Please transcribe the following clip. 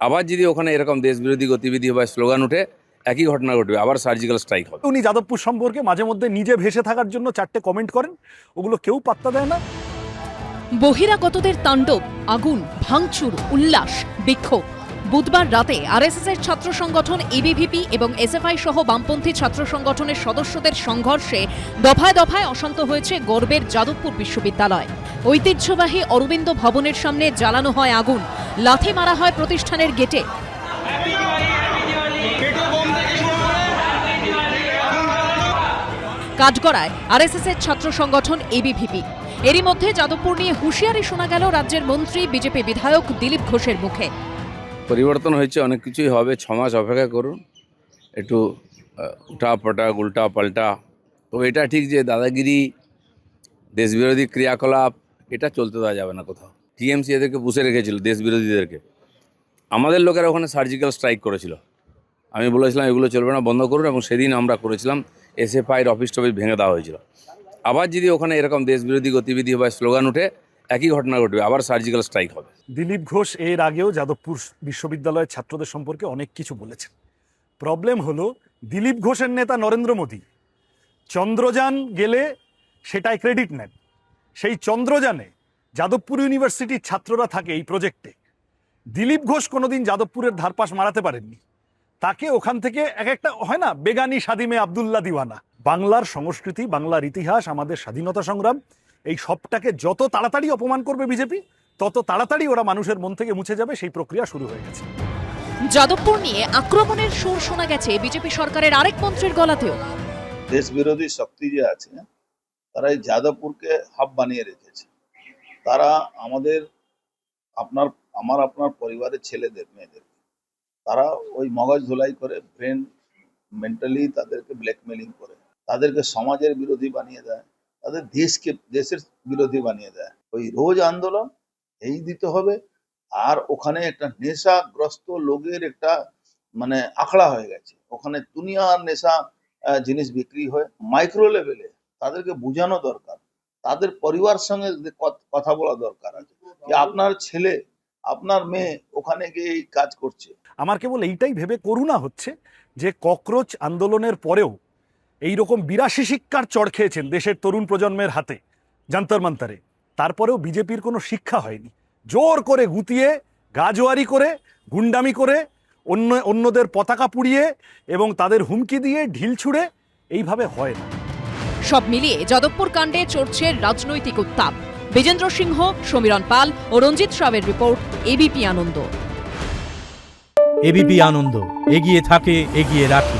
আবার যদি ওখানে এরকম দেশবিরোধী গতিবিধি বা স্লোগান উঠে একই ঘটনা ঘটবে, আবার সার্জিক্যাল স্ট্রাইক হবে। উনি যাদবপুর সম্পর্কে মাঝে মধ্যে নিজে ভেসে থাকার জন্য 4টে কমেন্ট করেন, ওগুলো কেউ পাত্তা দেয় না। বহিরাগতদের তাণ্ডব, আগুন, ভাঙচুর, উল্লাস, বিক্ষোভ। বুধবার রাতে আরএসএসের ছাত্র সংগঠন এবিভিপি এবং এসএফআই সহ বামপন্থী ছাত্র সংগঠনের সদস্যদের সংঘর্ষে দফায় দফায় অশান্ত হয়েছে গর্বের যাদবপুর বিশ্ববিদ্যালয়। ঐতিহ্যবাহী অরবিন্দ ভবনের সামনে জ্বালানো হয় আগুন, লাথি মারা হয় প্রতিষ্ঠানের গেটে। কাঠগড়ায় আরএসএসের ছাত্র সংগঠন এবিভিপি। এরই মধ্যে যাদবপুর নিয়ে হুঁশিয়ারি শোনা গেল রাজ্যের মন্ত্রী বিজেপি বিধায়ক দিলীপ ঘোষের মুখে। পরিবর্তন হয়েছে, অনেক কিছুই হবে, 6 মাস অপেক্ষা করুন, একটু উঠা পাটা উল্টা পাল্টা। তো এটা ঠিক যে দাদাগিরি, দেশবিরোধী ক্রিয়াকলাপ এটা চলতে দেওয়া যাবে না কোথাও। টিএমসি এদেরকে পুষে রেখেছিল, দেশবিরোধীদেরকে। আমাদের লোকেরা ওখানে সার্জিক্যাল স্ট্রাইক করেছিল। আমি বলেছিলাম এগুলো চলবে না, বন্ধ করুন, এবং সেদিন আমরা করেছিলাম। এসএফআইয়ের অফিস টফিস ভেঙে দেওয়া হয়েছিল। আবার যদি ওখানে এরকম দেশবিরোধী গতিবিধি বা স্লোগান উঠে একই ঘটনা ঘটবে, আবার সার্জিক্যাল স্ট্রাইক হবে। দিলীপ ঘোষ এর আগেও যাদবপুর বিশ্ববিদ্যালয়ের ছাত্রদের সম্পর্কে অনেক কিছু বলেছেন। প্রবলেম হলো দিলীপ ঘোষের নেতা নরেন্দ্র মোদী চন্দ্রযান গেলে সেটাই ক্রেডিট নেন। সেই চন্দ্রযানে যাদবপুর ইউনিভার্সিটির ছাত্ররা থাকে এই প্রজেক্টে। দিলীপ ঘোষ কোনোদিন যাদবপুরের ধারপাশ মারাতে পারেননি। তাকে ওখান থেকে এক একটা হয় না, বেগানি সাদিমে আব্দুল্লাহ দিওয়ানা। বাংলার সংস্কৃতি, বাংলার ইতিহাস, আমাদের স্বাধীনতা সংগ্রাম, এই সবটাকে যত তাড়াতাড়ি অপমান করবে বিজেপি, তত তাড়াতাড়ি ওরা মানুষের মন থেকে মুছে যাবে। সেই প্রক্রিয়া শুরু হয়ে গেছে। যাদবপুর নিয়ে আক্রমণের সুর শোনা গেছে বিজেপি সরকারের আরেক মন্ত্রীর গলাতেও। দেশ বিরোধী শক্তি যে আছে তারা এই যাদবপুরকে হাব বানিয়ে রেখেছে। তারা আপনার পরিবারের ছেলেদের, মেয়েদের তারা ওই মগজ ধোলাই করে, ব্রেন মেন্টালি তাদেরকে ব্ল্যাকমেলিং করে, তাদেরকে সমাজের বিরোধী বানিয়ে দেয়, তাদের দেশের বিরোধী বানিয়ে দেয়। ওই রোজ আন্দোলন এই দিতে হবে। আর ওখানে একটা নেশাগ্রস্ত লোকের একটা মানে আখড়া হয়ে গেছে। ওখানে দুনিয়ার নেশা জিনিস বিক্রি হয়। মাইক্রো লেভেলে তাদেরকে বোঝানো দরকার, তাদের পরিবার সঙ্গে কথা বলা দরকার আছে যে আপনার ছেলে, আপনার মেয়ে ওখানে গিয়ে এই কাজ করছে। আমার কেবল এইটাই ভেবে করুণা হচ্ছে যে ককরোচ আন্দোলনের পরেও এইরকম 82 শিক্ষার চড় খেয়েছেন দেশের তরুণ প্রজন্মের হাতে যন্তর মন্তরে, তারপরেও বিজেপির কোনো শিক্ষা হয়নি। জোর করে গুতিয়ে, গাজোয়ারি করে, গুন্ডামি করে, অন্যদের পতাকা পুড়িয়ে এবং তাদের হুমকি দিয়ে, ঢিল ছুঁড়ে এইভাবে হয় না। সব মিলিয়ে যাদবপুর কাণ্ডে চড়ছে রাজনৈতিক উত্তাপ। বিজেন্দ্র সিংহ, সমীরণ পাল ও রঞ্জিত রাওয়ের রিপোর্ট, এবিপি আনন্দ। এবিপি আনন্দ, এগিয়ে থাকে, এগিয়ে রাখে।